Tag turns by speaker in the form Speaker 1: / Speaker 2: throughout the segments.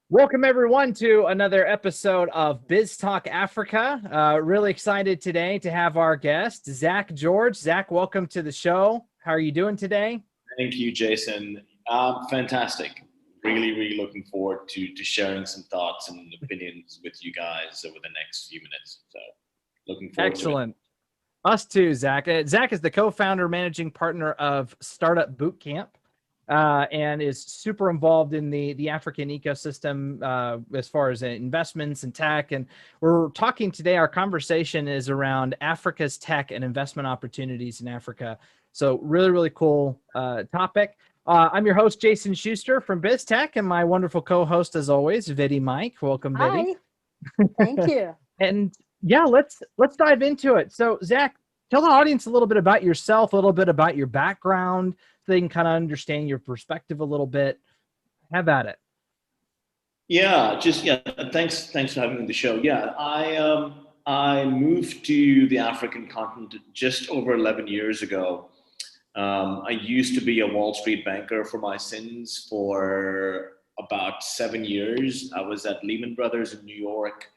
Speaker 1: Welcome everyone to another episode of BizzTalk Africa. Really excited today to have our guest, Zach George. Zach, welcome to the show. How are you doing today?
Speaker 2: Thank you, Jason. Fantastic. Really looking forward to sharing some thoughts and opinions with you guys over the next few minutes. So looking forward
Speaker 1: Excellent.
Speaker 2: to it.
Speaker 1: Us too, Zach. Zach is the co-founder, managing partner of Startup Bootcamp. And is super involved in the African ecosystem as far as investments and tech. And we're talking today, our conversation is around Africa's tech and investment opportunities in Africa. So really cool topic. I'm your host, Jason Schuster from BizzTech, and my wonderful co-host, as always, Viddy Mike. Welcome, Viddy.
Speaker 3: Hi. Thank you.
Speaker 1: And yeah, let's dive into it. So Zach, tell the audience a little bit about yourself, a little bit about your background, so they can kind of understand your perspective a little bit. Have at it.
Speaker 2: Thanks for having me on the show. Yeah, I moved to the African continent just over 11 years ago. I used to be a Wall Street banker for my sins for about 7 years. I was at Lehman Brothers in New York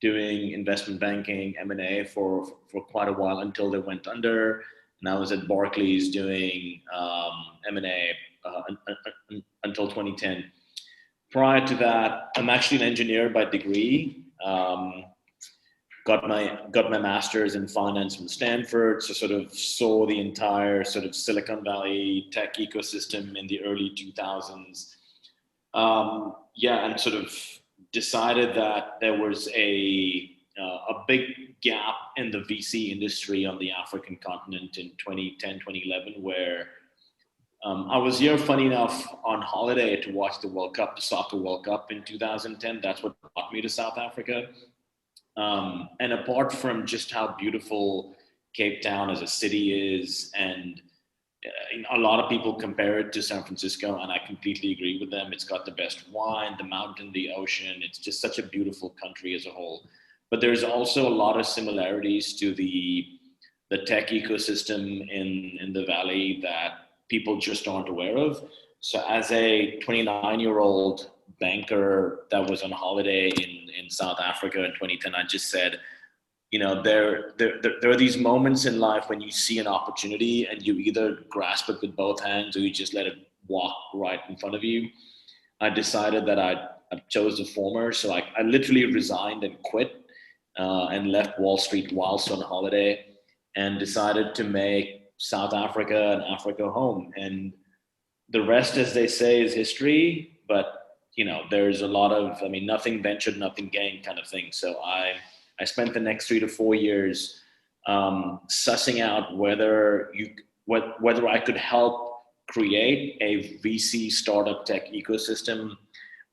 Speaker 2: doing investment banking, M&A for quite a while until they went under. And I was at Barclays doing M&A until 2010. Prior to that, I'm actually an engineer by degree. Got my master's in finance from Stanford, so sort of saw the entire sort of Silicon Valley tech ecosystem in the early 2000s. And sort of decided that there was a big gap in the VC industry on the African continent in 2010, 2011, where I was here, funny enough, on holiday to watch the World Cup, the Soccer World Cup in 2010. That's what brought me to South Africa. And apart from just how beautiful Cape Town as a city is, and a lot of people compare it to San Francisco, and I completely agree with them. It's got the best wine, the mountain, the ocean. It's just such a beautiful country as a whole. But there's also a lot of similarities to the tech ecosystem in the Valley that people just aren't aware of. So as a 29-year-old banker that was on holiday in South Africa in 2010, I just said, there are these moments in life when you see an opportunity and you either grasp it with both hands or you just let it walk right in front of you. I decided that I chose the former. So I literally resigned and quit and left Wall Street whilst on holiday and decided to make South Africa and Africa home. And the rest, as they say, is history. But, there's a lot of, nothing ventured, nothing gained kind of thing. So I spent the next 3 to 4 years sussing out whether I could help create a VC startup tech ecosystem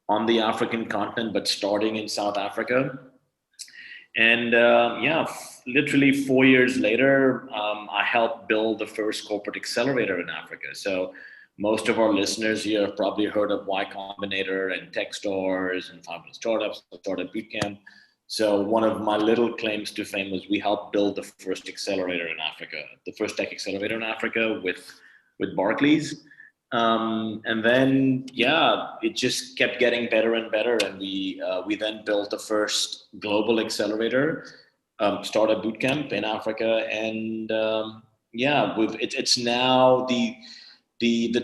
Speaker 2: on the African continent, but starting in South Africa. And literally 4 years later, I helped build the first corporate accelerator in Africa. So most of our listeners here have probably heard of Y Combinator and Techstars and 5 Startups, Startup Bootcamp. So one of my little claims to fame was we helped build the first accelerator in Africa, the first tech accelerator in Africa with Barclays. And then, it just kept getting better and better. And we then built the first global accelerator, Startup Bootcamp in Africa. And it's now the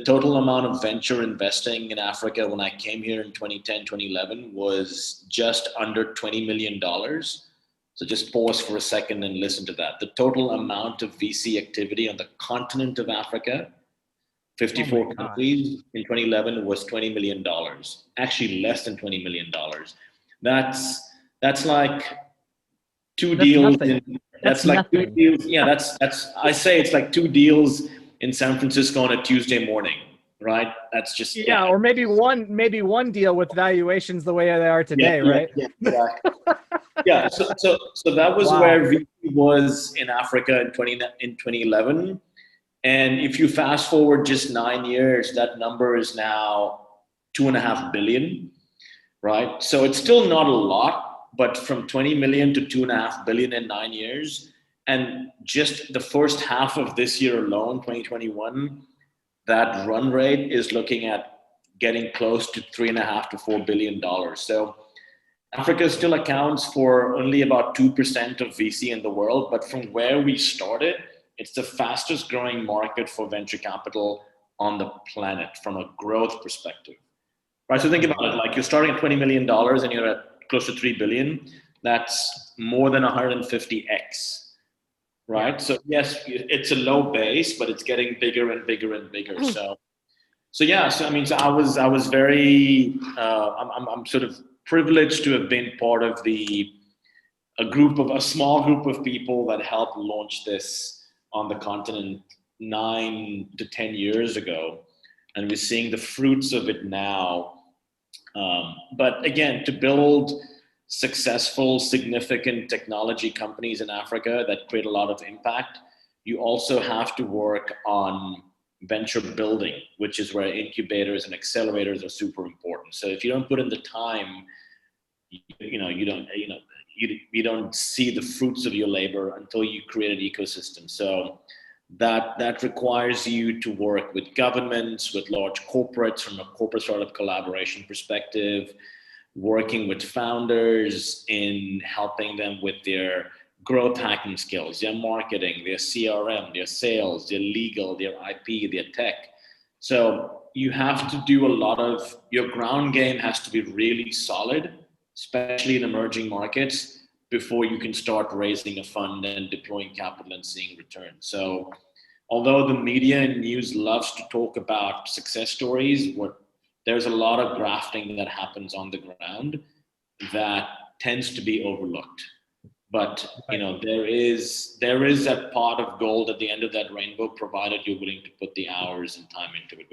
Speaker 2: total amount of venture investing in Africa when I came here in 2010, 2011 was just under $20 million. So just pause for a second and listen to that. The total amount of VC activity on the continent of Africa, 54 countries in 2011 was $20 million. Actually less than $20 million. That's like two deals. That's like nothing. 2 deals. Yeah, I say it's like 2 deals in San Francisco on a Tuesday morning, right? That's just
Speaker 1: or maybe one deal with valuations the way they are today, right?
Speaker 2: Yeah, exactly. So that was where VC was in Africa in 2011, and if you fast forward just 9 years, that number is now $2.5 billion, right? So it's still not a lot, but from 20 million to $2.5 billion in 9 years, And just the first half of this year alone, 2021, that run rate is looking at getting close to $3.5 to $4 billion. So Africa still accounts for only about 2% of VC in the world, but from where we started, it's the fastest growing market for venture capital on the planet from a growth perspective. Right, so think about it, like you're starting at $20 million and you're at close to 3 billion. That's more than 150x, right? So yes, it's a low base, but it's getting bigger and bigger and bigger. So yeah, so I mean, so I was very, I'm sort of privileged to have been part of a small group of people that helped launch this on the continent 9 to 10 years ago, and we're seeing the fruits of it now. But again, to build successful, significant technology companies in Africa that create a lot of impact, you also have to work on venture building, which is where incubators and accelerators are super important. So if you don't put in the time, you don't see the fruits of your labor until you create an ecosystem. So that requires you to work with governments, with large corporates from a corporate startup collaboration perspective, working with founders in helping them with their growth hacking skills, their marketing, their CRM, their sales, their legal, their IP, their tech. So you have to do your ground game has to be really solid, especially in emerging markets, before you can start raising a fund and deploying capital and seeing returns. So although the media and news loves to talk about success stories, there's a lot of grafting that happens on the ground that tends to be overlooked. But there is that pot of gold at the end of that rainbow, provided you're willing to put the hours and time into it,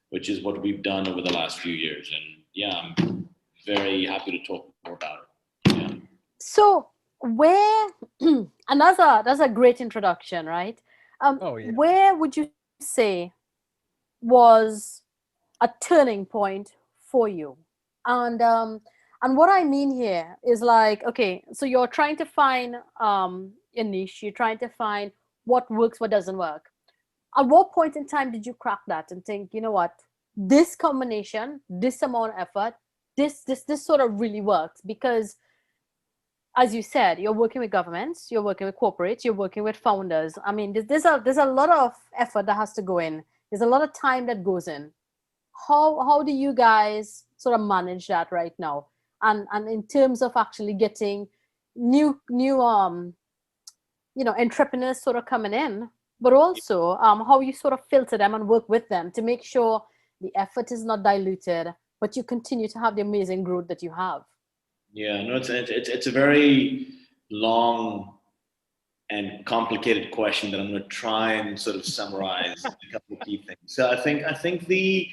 Speaker 2: which is what we've done over the last few years. And yeah, I'm very happy to talk more about it. Yeah.
Speaker 3: So where, and that's a great introduction, right? Where would you say was a turning point for you? And what I mean here is like, okay, so you're trying to find a niche, you're trying to find what works, what doesn't work. At what point in time did you crack that and think, you know what, this combination, this amount of effort, this sort of really works? Because as you said, you're working with governments, you're working with corporates, you're working with founders. I mean, there's a lot of effort that has to go in. There's a lot of time that goes in. How do you guys sort of manage that right now? And in terms of actually getting new entrepreneurs sort of coming in, but also how you sort of filter them and work with them to make sure the effort is not diluted, but you continue to have the amazing growth that you have.
Speaker 2: Yeah, no, it's a very long and complicated question that I'm going to try and sort of summarize a couple of key things. So I think the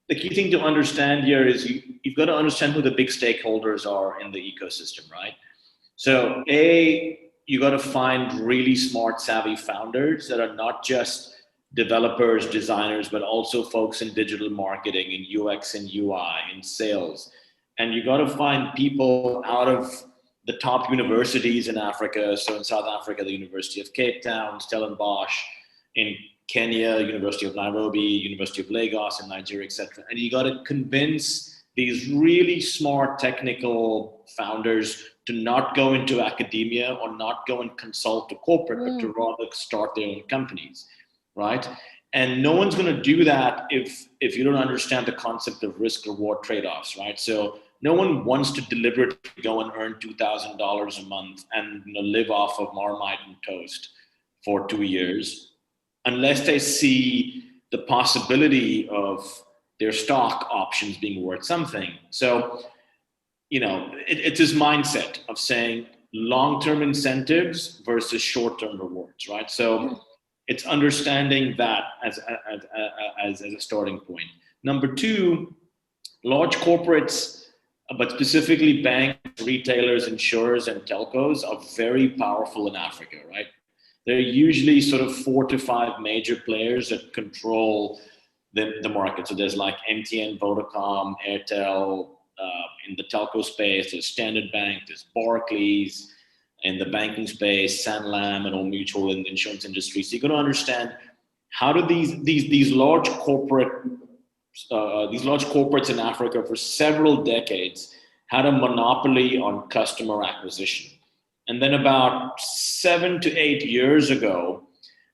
Speaker 2: key thing to understand here is you've got to understand who the big stakeholders are in the ecosystem, right? So you got to find really smart, savvy founders that are not just developers, designers, but also folks in digital marketing, in UX and UI, in sales. And you got to find people out of the top universities in Africa. So in South Africa, the University of Cape Town, Stellenbosch, in Kenya, University of Nairobi, University of Lagos in Nigeria, etc. And you got to convince these really smart technical founders to not go into academia or not go and consult to corporate, but to rather start their own companies, right? And no one's going to do that if you don't understand the concept of risk-reward trade-offs, right? So no one wants to deliberately go and earn $2,000 a month and live off of Marmite and toast for 2 years, unless they see the possibility of their stock options being worth something. So, it's this mindset of saying long-term incentives versus short-term rewards, right? So it's understanding that as a starting point. Number two, large corporates, but specifically banks, retailers, insurers, and telcos are very powerful in Africa, right? There are usually sort of 4 to 5 major players that control the market. So there's like MTN, Vodacom, Airtel. In the telco space, there's Standard Bank, there's Barclays, in the banking space, Sanlam and Old Mutual in the insurance industry. So you're going to understand how do these large corporates in Africa for several decades had a monopoly on customer acquisition. And then about 7 to 8 years ago,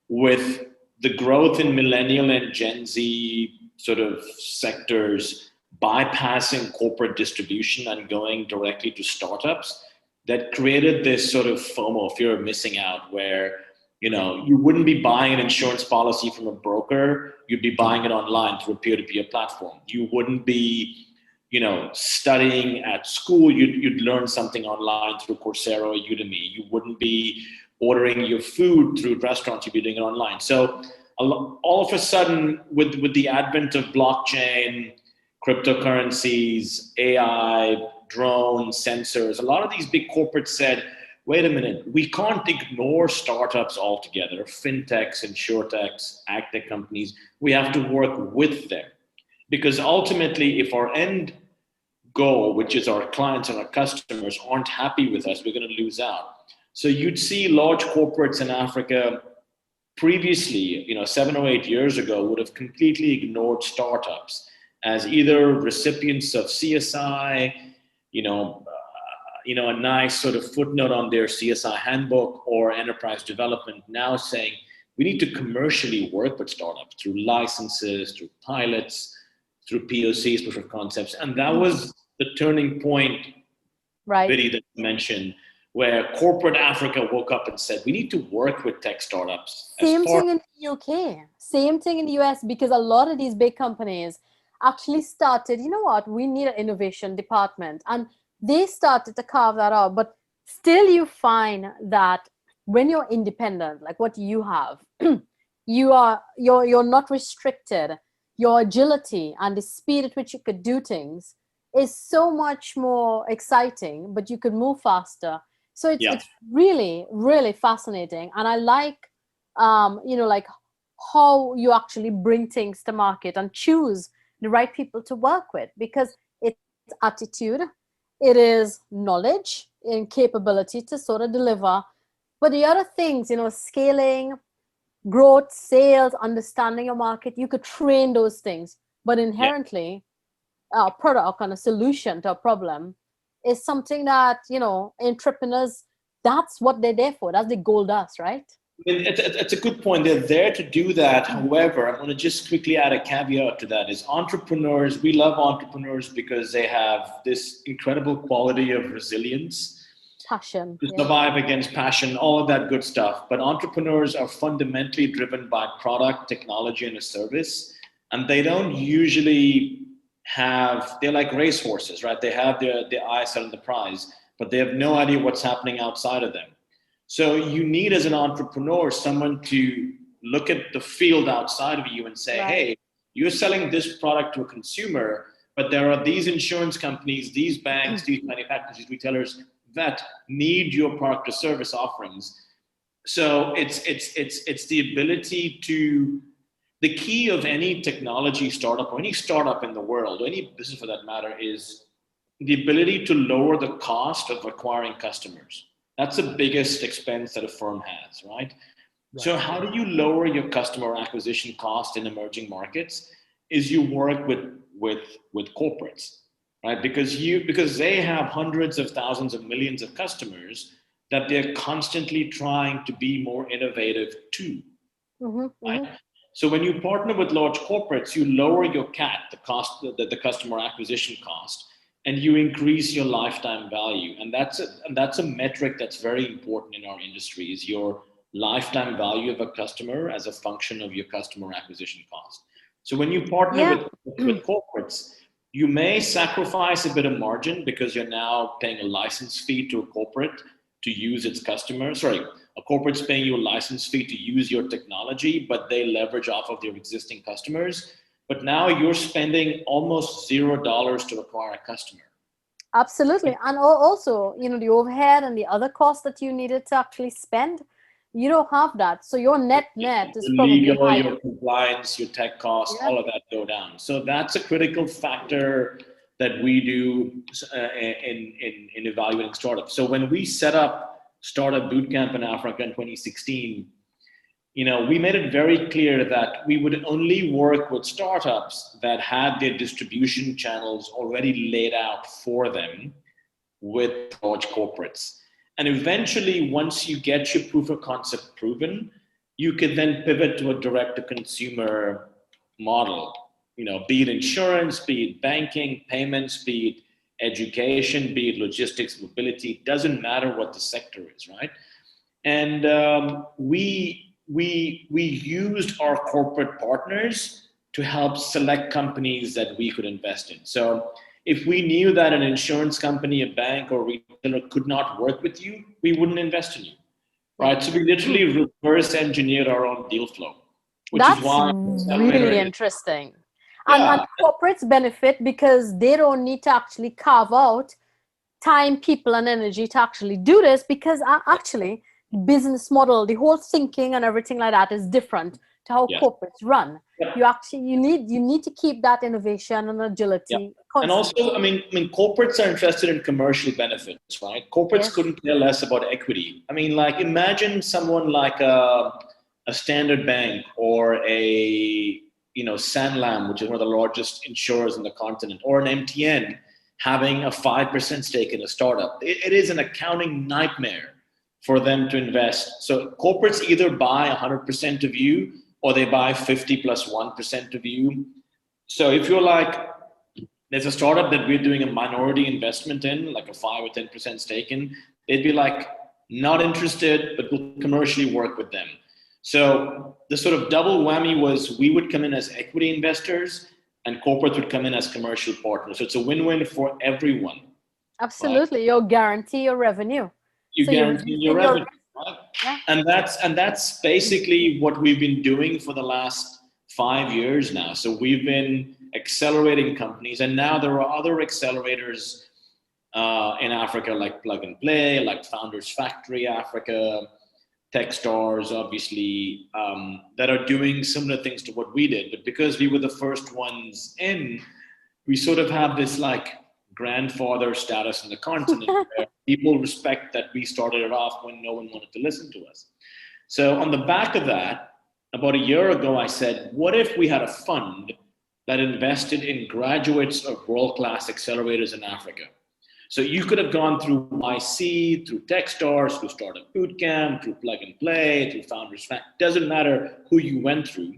Speaker 2: with the growth in millennial and Gen Z sort of sectors bypassing corporate distribution and going directly to startups, that created this sort of FOMO, fear of missing out, where you wouldn't be buying an insurance policy from a broker, you'd be buying it online through a peer-to-peer platform. You wouldn't be studying at school, you'd learn something online through Coursera or Udemy. You wouldn't be ordering your food through restaurants, you'd be doing it online. So all of a sudden, with the advent of blockchain, cryptocurrencies, AI, drones, sensors, a lot of these big corporates said, wait a minute, we can't ignore startups altogether, fintechs, insurtechs, agtech companies. We have to work with them. Because ultimately, if our end goal, which is our clients and our customers, aren't happy with us, we're going to lose out. So you'd see large corporates in Africa previously, 7 or 8 years ago, would have completely ignored startups as either recipients of CSI, a nice sort of footnote on their CSI handbook, or enterprise development, now saying we need to commercially work with startups through licenses, through pilots, through POCs, proof of concepts. And that was the turning point,
Speaker 3: right,
Speaker 2: Biddy, that you mentioned, where corporate Africa woke up and said, we need to work with tech startups.
Speaker 3: Same thing in the UK, same thing in the US, because a lot of these big companies actually started, we need an innovation department. And they started to carve that out. But still you find that when you're independent, like what you have, you're not restricted. Your agility and the speed at which you could do things is so much more exciting, but you could move faster. So it's really, really fascinating. And I like, like how you actually bring things to market and choose the right people to work with, because it's attitude, it is knowledge and capability to sort of deliver. But the other things, scaling, growth, sales, understanding a market, you could train those things. But inherently, a product and a solution to a problem is something that, entrepreneurs, that's what they're there for. That's the gold dust, right?
Speaker 2: It's a good point. They're there to do that. However, I'm going to just quickly add a caveat to that is entrepreneurs, we love entrepreneurs because they have this incredible quality of resilience,
Speaker 3: passion,
Speaker 2: to survive against passion, all of that good stuff. But entrepreneurs are fundamentally driven by product, technology, and a service. And they don't usually they're like racehorses, right? They have their eyes set on the prize, but they have no idea what's happening outside of them. So you need, as an entrepreneur, someone to look at the field outside of you and say, hey, you're selling this product to a consumer, but there are these insurance companies, these banks, these manufacturers, these retailers that need your product or service offerings. So it's the ability to, the key of any technology startup or any startup in the world, or any business for that matter, is the ability to lower the cost of acquiring customers. That's the biggest expense that a firm has, right? So how do you lower your customer acquisition cost in emerging markets? Is you work with corporates, right? Because they have hundreds of thousands of millions of customers that they're constantly trying to be more innovative to, right? So when you partner with large corporates, you lower your CAC, the cost, the customer acquisition cost, and you increase your lifetime value. And that's a metric that's very important in our industry, is your lifetime value of a customer as a function of your customer acquisition cost. So when you partner with corporates, you may sacrifice a bit of margin because you're now paying a license fee to a corporate to use its customers. Sorry, a corporate's paying you a license fee to use your technology, but they leverage off of their existing customers. But now you're spending almost $0 to acquire a customer.
Speaker 3: Absolutely. And also, the overhead and the other costs that you needed to actually spend, you don't have that. So your net is probably
Speaker 2: legal,
Speaker 3: higher.
Speaker 2: your compliance, your tech costs, all of that go down. So that's a critical factor that we do in evaluating startups. So when we set up startup bootcamp in Africa in 2016, we made it very clear that we would only work with startups that had their distribution channels already laid out for them with large corporates. And eventually, once you get your proof of concept proven, you could then pivot to a direct-to-consumer model. Be it insurance, be it banking, payments, be it education, be it logistics, mobility. Doesn't matter what the sector is, right? And we used our corporate partners to help select companies that we could invest in. So if we knew that an insurance company, a bank, or retailer could not work with you, we wouldn't invest in you, right? So we literally reverse engineered our own deal flow, which
Speaker 3: That's
Speaker 2: is why
Speaker 3: really interesting.
Speaker 2: Yeah.
Speaker 3: And corporates benefit because they don't need to actually carve out time, people, and energy to actually do this, because actually business model, the whole thinking and everything like that is different to how corporates run. You need to keep that innovation and agility.
Speaker 2: And also, I mean, corporates are interested in commercial benefits, right? Corporates couldn't care less about equity. I mean, like, imagine someone like a Standard Bank or a Sanlam, which is one of the largest insurers in the continent, or an MTN having a 5% stake in a startup. It is an accounting nightmare for them to invest. So corporates either buy 100% of you, or they buy 50 plus 1% of you. So if you're like, there's a startup that we're doing a minority investment in, like a 5 or 10% stake in, they'd be like, not interested, but we'll commercially work with them. So the sort of double whammy was we would come in as equity investors and corporates would come in as commercial partners. So it's a win-win for everyone.
Speaker 3: Absolutely. Right? You'll guarantee your revenue.
Speaker 2: You guarantee your revenue. Right? Yeah. And that's basically what we've been doing for the last 5 years now. So we've been accelerating companies, and now there are other accelerators in Africa, like Plug and Play, like Founders Factory Africa, Techstars, obviously, that are doing similar things to what we did. But because we were the first ones in, we sort of have this like grandfather status in the continent where people respect that we started it off when no one wanted to listen to us. So on the back of that, about a year ago, I said, what if we had a fund that invested in graduates of world-class accelerators in Africa? So you could have gone through YC, through Techstars, through Startup Bootcamp, through Plug and Play, through Founders Factory. Doesn't matter who you went through.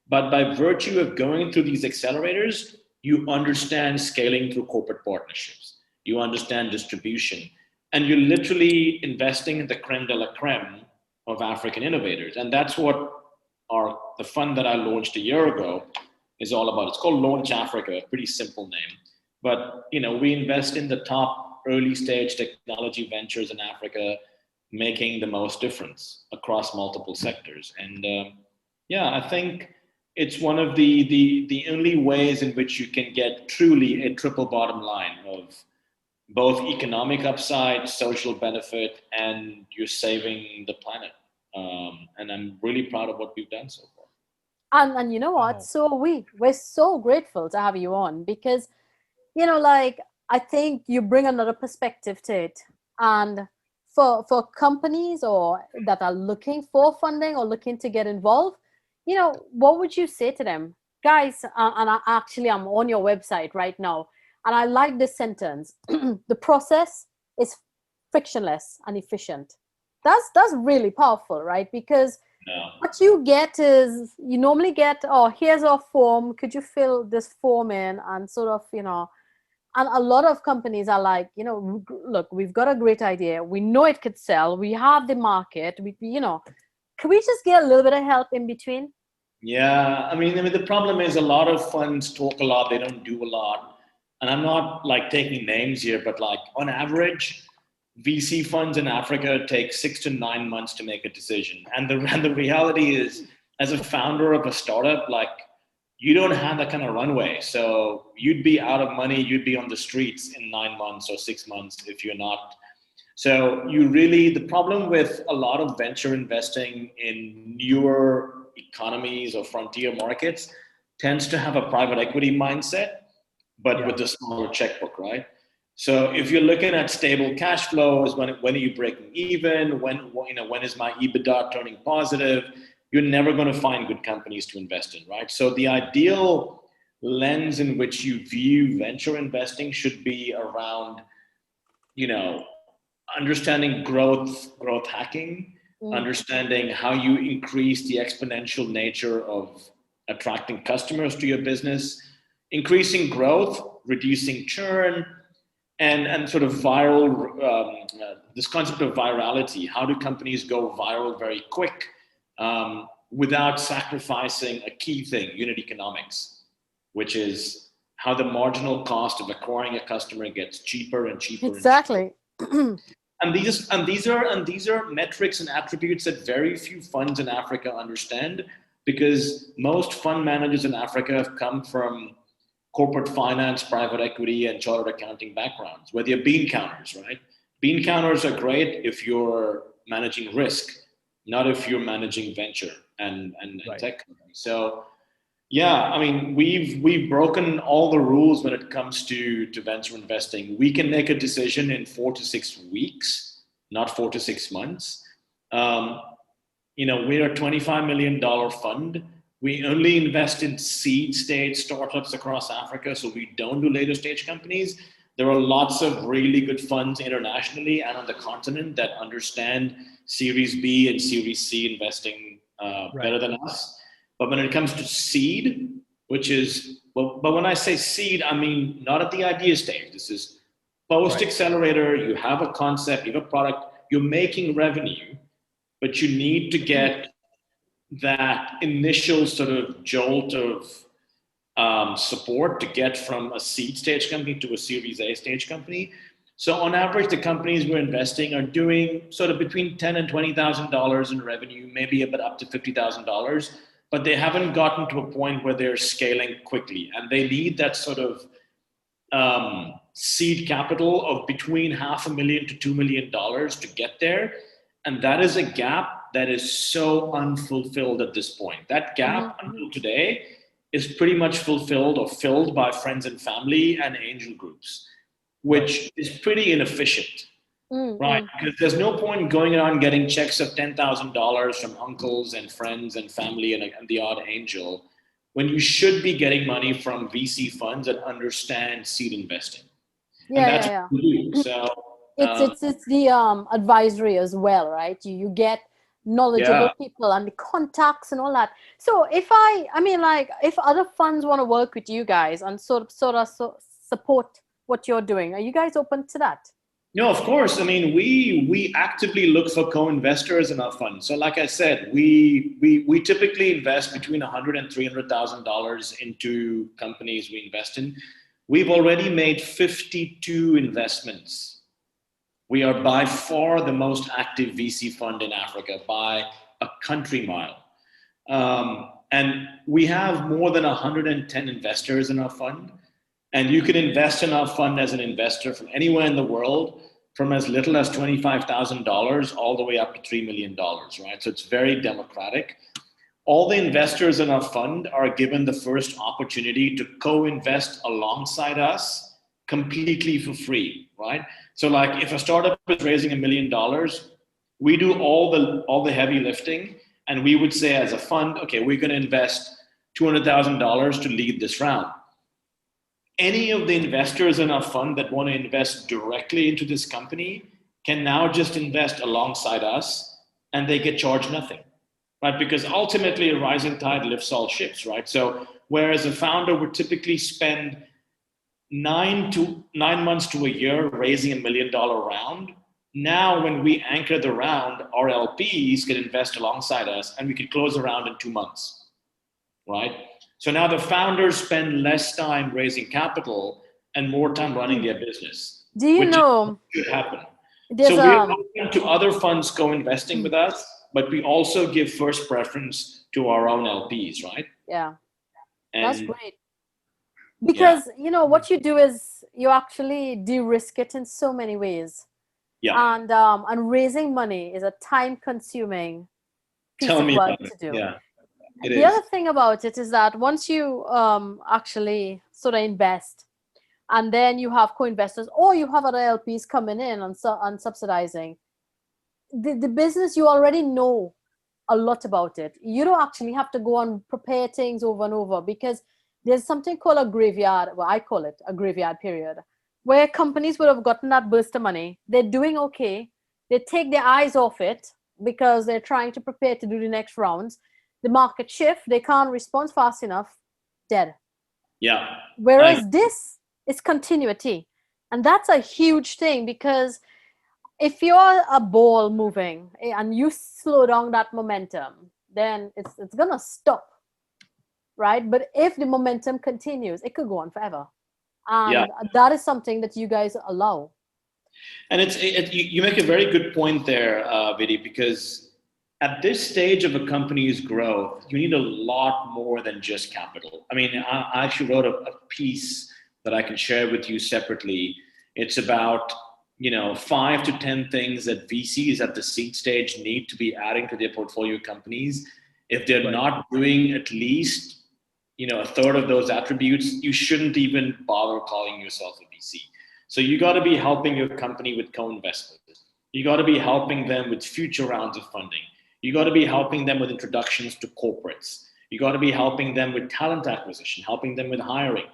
Speaker 2: But by virtue of going through these accelerators, you understand scaling through corporate partnerships. You understand distribution. And you're literally investing in the creme de la creme of African innovators. And that's what the fund that I launched a year ago is all about. It's called Launch Africa, a pretty simple name. But, we invest in the top early stage technology ventures in Africa, making the most difference across multiple sectors. And I think it's one of the only ways in which you can get truly a triple bottom line of both economic upside, social benefit, and you're saving the planet. And I'm really proud of what we've done so far.
Speaker 3: And you know what? So we're so grateful to have you on, because I think you bring another perspective to it. And for companies or that are looking for funding or looking to get involved, what would you say to them? Guys, and I'm on your website right now, and I like this sentence. The process is frictionless and efficient. That's really powerful, right? Because what you get is, you normally get, here's our form. Could you fill this form in? And sort of, and a lot of companies are like, look, we've got a great idea. We know it could sell. We have the market. Can we just get a little bit of help in between?
Speaker 2: Yeah, I mean, the problem is a lot of funds talk a lot. They don't do a lot. And I'm not like taking names here, but like on average, VC funds in Africa take 6 to 9 months to make a decision. And the reality is, as a founder of a startup, like, you don't have that kind of runway. So you'd be out of money, you'd be on the streets in 9 months or 6 months if you're not. So the problem with a lot of venture investing in newer economies or frontier markets tends to have a private equity mindset, but with a smaller checkbook, right? So if you're looking at stable cash flows, when are you breaking even? When is my EBITDA turning positive? You're never going to find good companies to invest in, right? So the ideal lens in which you view venture investing should be around, understanding growth hacking, understanding how you increase the exponential nature of attracting customers to your business, increasing growth, reducing churn, and sort of viral, this concept of virality. How do companies go viral very quick without sacrificing a key thing, unit economics, which is how the marginal cost of acquiring a customer gets cheaper and cheaper.
Speaker 3: Exactly.
Speaker 2: And cheaper. And these are metrics and attributes that very few funds in Africa understand, because most fund managers in Africa have come from corporate finance, private equity, and chartered accounting backgrounds, where they're bean counters, right? Bean counters are great if you're managing risk, not if you're managing venture and right. Tech companies. So yeah, I mean, we've broken all the rules when it comes to venture investing. We can make a decision in 4 to 6 weeks, not 4 to 6 months. We're a $25 million fund. We only invest in seed stage startups across Africa, so we don't do later stage companies. There are lots of really good funds internationally and on the continent that understand Series B and Series C investing better than us. But when it comes to seed, which is, but when I say seed, I mean not at the idea stage. This is post-accelerator. You have a concept, you have a product, you're making revenue, but you need to get that initial sort of jolt of support to get from a seed stage company to a Series A stage company. So on average, the companies we're investing are doing sort of between $10,000 and $20,000 in revenue, maybe a bit up to $50,000, but they haven't gotten to a point where they're scaling quickly, and they need that sort of seed capital of between $500,000 to $2 million to get there. And that is a gap that is so unfulfilled at this point. That gap until today is pretty much fulfilled or filled by friends and family and angel groups, which is pretty inefficient, right? Because there's no point going around getting checks of $10,000 from uncles and friends and family and the odd angel, when you should be getting money from VC funds that understand seed investing. What we do. So
Speaker 3: it's the advisory as well, right? You get knowledgeable people and the contacts and all that. So if if other funds want to work with you guys and sort of support what you're doing, are you guys open to that?
Speaker 2: No, of course. I mean, we actively look for co-investors in our fund. So like I said, we typically invest between $100,000 and $300,000 into companies we invest in. We've already made 52 investments. We are by far the most active VC fund in Africa by a country mile. And we have more than 110 investors in our fund. And you can invest in our fund as an investor from anywhere in the world, from as little as $25,000 all the way up to $3 million, right? So it's very democratic. All the investors in our fund are given the first opportunity to co-invest alongside us completely for free, right? So like if a startup is raising $1 million, we do all the heavy lifting, and we would say as a fund, okay, we're going to invest $200,000 to lead this round. Any of the investors in our fund that want to invest directly into this company can now just invest alongside us, and they get charged nothing, right? Because ultimately a rising tide lifts all ships, right? So whereas a founder would typically spend 9 months to a year raising $1 million round, now when we anchor the round, our LPs can invest alongside us, and we can close the round in 2 months, right? So now the founders spend less time raising capital and more time running their business.
Speaker 3: Do you know?
Speaker 2: Should happen. So we're open to other funds co-investing with us, but we also give first preference to our own LPs, right?
Speaker 3: Yeah, that's great. Because what you do is you actually de-risk it in so many ways.
Speaker 2: Yeah.
Speaker 3: And raising money is a time-consuming piece of work to do.
Speaker 2: Yeah.
Speaker 3: The other thing about it is that once you actually sort of invest, and then you have co-investors, or you have other LPs coming in and subsidizing. The business, you already know a lot about it. You don't actually have to go and prepare things over and over, because there's something called a graveyard, well, I call it a graveyard period, where companies would have gotten that burst of money. They're doing okay. They take their eyes off it because they're trying to prepare to do the next rounds. The market shift, they can't respond fast enough, dead.
Speaker 2: Yeah.
Speaker 3: Whereas this is continuity. And that's a huge thing, because if you're a ball moving and you slow down that momentum, then it's going to stop, right? But if the momentum continues, it could go on forever. And that is something that you guys allow.
Speaker 2: And you make a very good point there, Vidi, because at this stage of a company's growth, you need a lot more than just capital. I mean, I actually wrote a piece that I can share with you separately. It's about 5 to 10 things that VCs at the seed stage need to be adding to their portfolio companies. If they're not doing at least, a third of those attributes, you shouldn't even bother calling yourself a VC. So you got to be helping your company with co-investments. You got to be helping them with future rounds of funding. You got to be helping them with introductions to corporates. You got to be helping them with talent acquisition, helping them with hiring.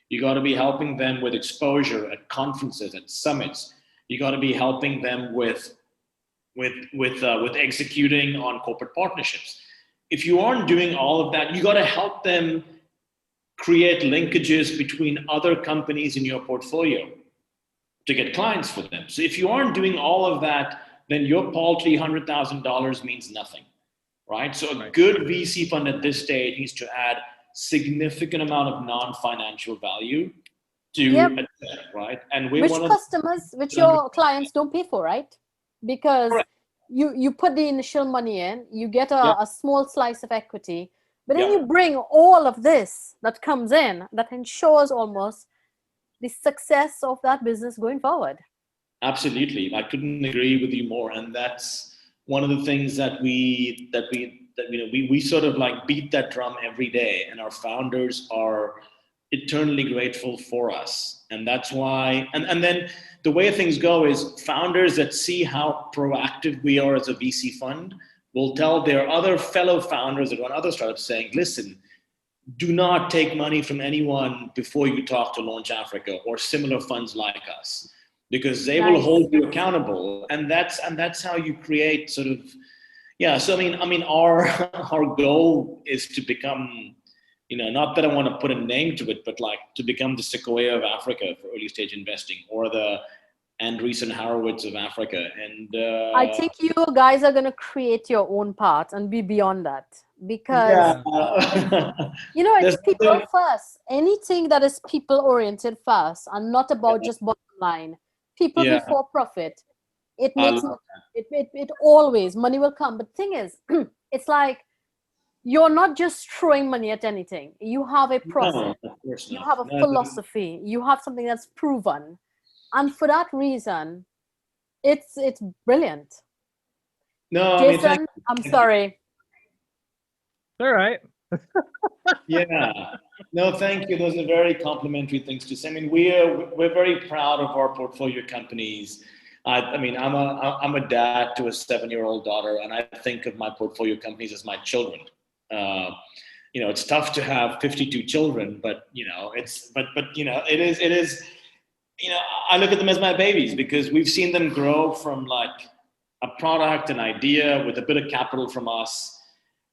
Speaker 2: You got to be helping them with exposure at conferences, at summits. You got to be helping them with executing on corporate partnerships. If you aren't doing all of that, you got to help them create linkages between other companies in your portfolio to get clients for them. So if you aren't doing all of that, then your paltry $100,000 means nothing, right? So a good VC fund at this stage needs to add significant amount of non-financial value to right? And which
Speaker 3: your clients don't pay for, right? Because you put the initial money in, you get a small slice of equity, but then you bring all of this that comes in that ensures almost the success of that business going forward.
Speaker 2: Absolutely, I couldn't agree with you more, and that's one of the things that we sort of like beat that drum every day, and our founders are eternally grateful for us. And that's why, and then the way things go is founders that see how proactive we are as a VC fund will tell their other fellow founders that run other startups saying, listen, do not take money from anyone before you talk to Launch Africa or similar funds like us, because they will hold you accountable. And that's how you create sort of, so I mean, our goal is to become, not that I want to put a name to it, but like to become the Sequoia of Africa for early stage investing, or the Andreessen Horowitz of Africa. And
Speaker 3: I think you guys are going to create your own path and be beyond that, because it's people first. Anything that is people oriented first and not about just bottom line, people before profit. It makes it always, money will come. But the thing is, it's like, you're not just throwing money at anything. You have a process. You have a philosophy. You have something that's proven. And for that reason, it's brilliant.
Speaker 2: No,
Speaker 3: Jason, I'm sorry.
Speaker 1: All right.
Speaker 2: No, thank you. Those are very complimentary things to say. I mean, we're very proud of our portfolio companies. I'm a dad to a 7-year-old daughter, and I think of my portfolio companies as my children. It's tough to have 52 children, but it is. I look at them as my babies, because we've seen them grow from like a product, an idea, with a bit of capital from us.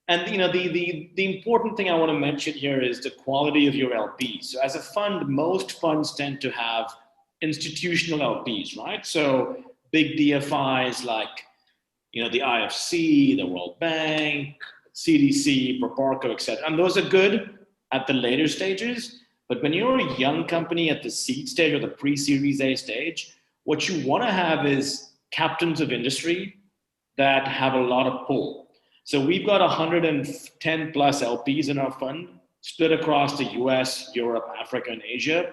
Speaker 2: And the important thing I want to mention here is the quality of your LPs. So as a fund, most funds tend to have institutional LPs, right? So big DFIs like the IFC, the World Bank, CDC, Proparco, etc. And those are good at the later stages. But when you're a young company at the seed stage or the pre-Series A stage, what you want to have is captains of industry that have a lot of pull. So we've got 110 plus LPs in our fund, split across the US, Europe, Africa, and Asia.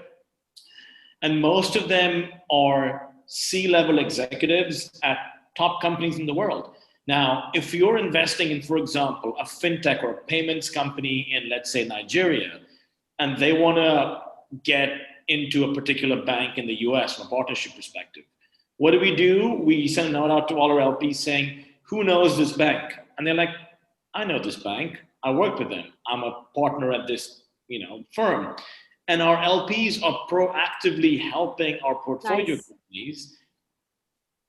Speaker 2: And most of them are C-level executives at top companies in the world. Now, if you're investing in, for example, a fintech or a payments company in, let's say, Nigeria, and they want to get into a particular bank in the US from a partnership perspective. What do? We send a note out to all our LPs saying, who knows this bank? And they're like, I know this bank. I work with them. I'm a partner at this, firm. And our LPs are proactively helping our portfolio companies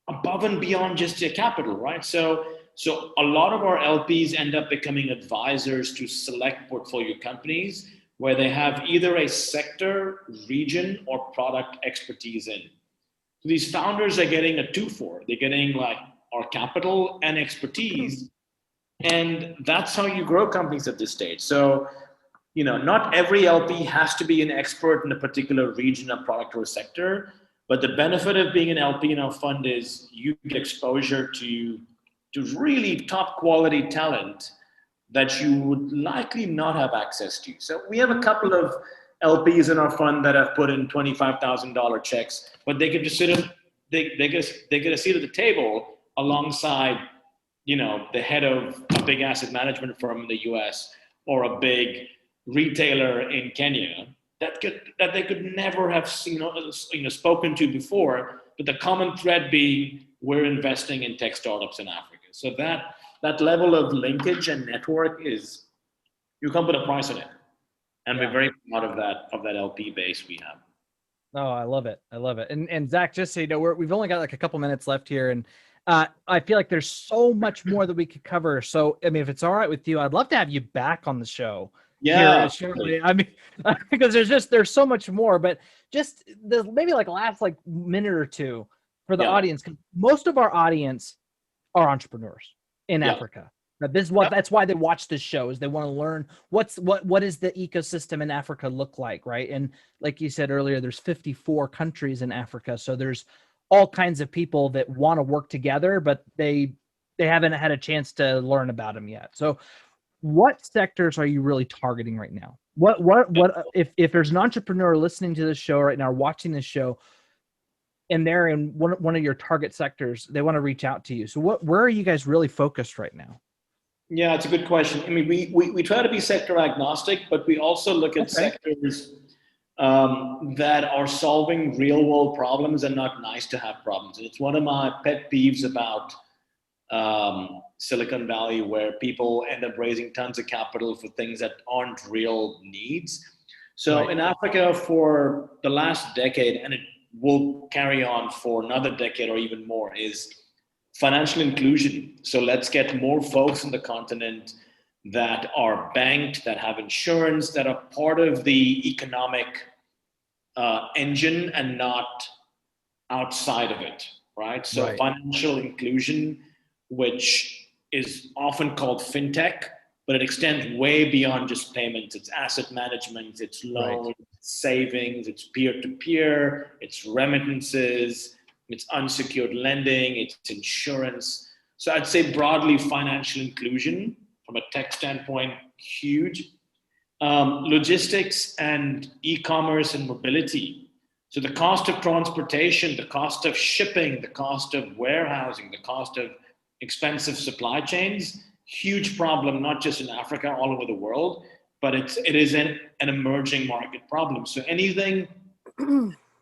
Speaker 2: above and beyond just their capital, right? So a lot of our LPs end up becoming advisors to select portfolio companies where they have either a sector, region, or product expertise in. So these founders are getting a 2-for. They're getting like our capital and expertise. And that's how you grow companies at this stage. So, not every LP has to be an expert in a particular region, a product, or a sector. But the benefit of being an LP in our fund is you get exposure to really top quality talent that you would likely not have access to. So we have a couple of LPs in our fund that have put in $25,000 checks, but they could just sit in, they get a seat at the table alongside, the head of a big asset management firm in the US or a big retailer in Kenya that they could never have seen, spoken to before, but the common thread being we're investing in tech startups in Africa. So that level of linkage and network is, you can't put a price on it. And we're very proud of that LP base we have.
Speaker 1: Oh, I love it. And Zach, just so you know, we've only got like a couple minutes left here, and I feel like there's so much more that we could cover. So, I mean, if it's all right with you, I'd love to have you back on the show.
Speaker 2: Yeah.
Speaker 1: Shortly. I mean, because there's so much more, but just maybe like last like minute or two for the audience. 'Cause most of our audience are entrepreneurs in Africa. Now, that's why they watch this show, is they want to learn what is the ecosystem in Africa look like, right? And like you said earlier, there's 54 countries in Africa, so there's all kinds of people that want to work together, but they haven't had a chance to learn about them yet. So, what sectors are you really targeting right now? What if there's an entrepreneur listening to this show right now, watching this show, and they're in one of your target sectors, they want to reach out to you. So where are you guys really focused right now?
Speaker 2: Yeah, it's a good question. I mean, we try to be sector agnostic, but we also look at sectors that are solving real world problems and not nice to have problems. And it's one of my pet peeves about Silicon Valley, where people end up raising tons of capital for things that aren't real needs. So in Africa for the last decade, and it will carry on for another decade or even more, is financial inclusion. So let's get more folks in the continent that are banked, that have insurance, that are part of the economic engine and not outside of it, right? So financial inclusion, which is often called fintech, but it extends way beyond just payments. It's asset management, it's loans, savings, it's peer-to-peer, it's remittances, it's unsecured lending, it's insurance. So I'd say broadly financial inclusion from a tech standpoint, huge. Logistics and e-commerce and mobility. So the cost of transportation, the cost of shipping, the cost of warehousing, the cost of expensive supply chains, huge problem, not just in Africa, all over the world, but it is an emerging market problem. So anything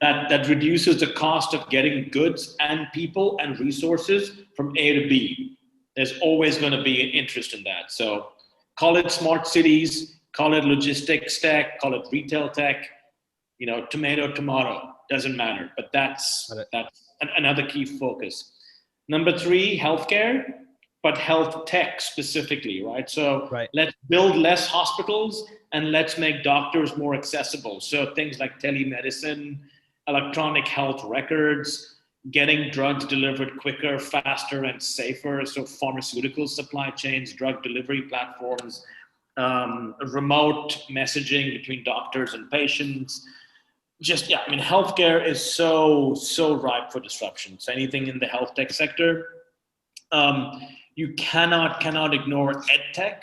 Speaker 2: that reduces the cost of getting goods and people and resources from A to B, there's always going to be an interest in that. So call it smart cities, call it logistics tech, call it retail tech, tomato, doesn't matter. But that's another key focus. Number 3, healthcare, but health tech specifically, right? So let's build less hospitals and let's make doctors more accessible. So things like telemedicine, electronic health records, getting drugs delivered quicker, faster, and safer. So pharmaceutical supply chains, drug delivery platforms, remote messaging between doctors and patients. Healthcare is so ripe for disruption. So anything in the health tech sector, you cannot ignore edtech.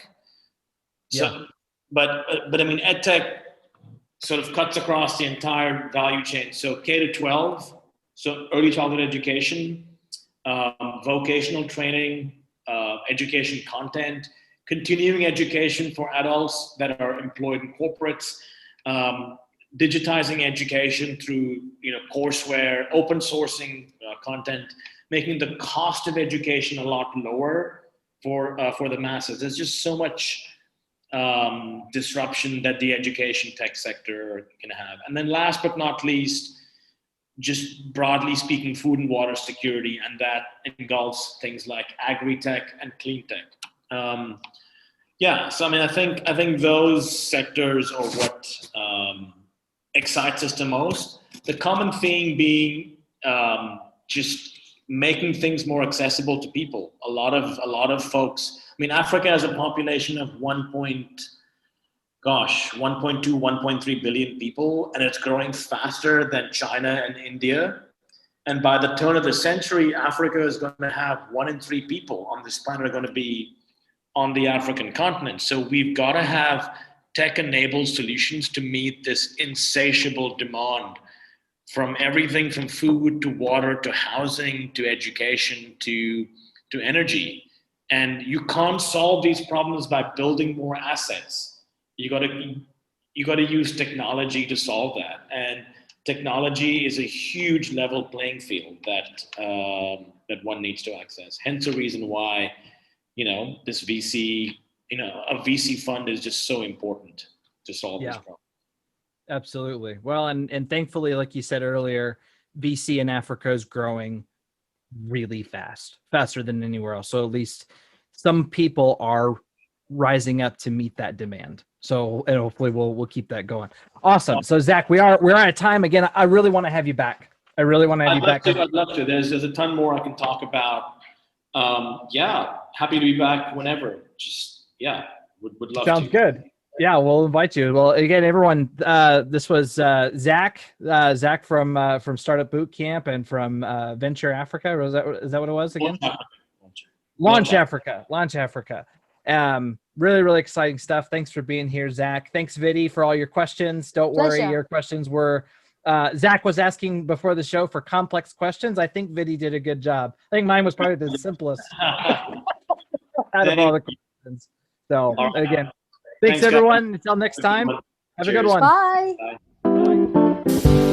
Speaker 2: So, but edtech sort of cuts across the entire value chain. So K to 12, so early childhood education, vocational training, education content, continuing education for adults that are employed in corporates, digitizing education through courseware, open sourcing content, making the cost of education a lot lower for the masses. There's just so much disruption that the education tech sector can have. And then last but not least, just broadly speaking, food and water security, and that engulfs things like agri-tech and clean tech. So I mean, I think those sectors are what excites us the most. The common theme being just making things more accessible to people. A lot of folks. I mean, Africa has a population of 1.2, 1.3 billion people, and it's growing faster than China and India. And by the turn of the century, Africa is going to have 1 in 3 people on this planet are going to be on the African continent. So we've got to have tech-enabled solutions to meet this insatiable demand from everything from food to water to housing to education to energy. And you can't solve these problems by building more assets. You got to use technology to solve that. And technology is a huge level playing field that one needs to access. Hence the reason why, this VC, a VC fund is just so important to solve these problems.
Speaker 1: Absolutely. Well, and thankfully, like you said earlier, VC in Africa is growing really faster than anywhere else. So at least some people are rising up to meet that demand. So, and hopefully we'll keep that going. Awesome. So Zach, we're out of time again. I really want to have you back. I'd love to.
Speaker 2: There's a ton more I can talk about. Happy to be back whenever. Would love to.
Speaker 1: Sounds good. Yeah, we'll invite you. Well, again, everyone, this was Zach from Startup Bootcamp and from Venture Africa. Is that what it was again? Launch Africa. Really, really exciting stuff. Thanks for being here, Zach. Thanks, Vidi, for all your questions. Don't worry, your questions were. Zach was asking before the show for complex questions. I think Vidi did a good job. I think mine was probably the simplest out of all the questions. So again. Thanks everyone. Until next time. Have a good one.
Speaker 3: Bye.
Speaker 2: Bye.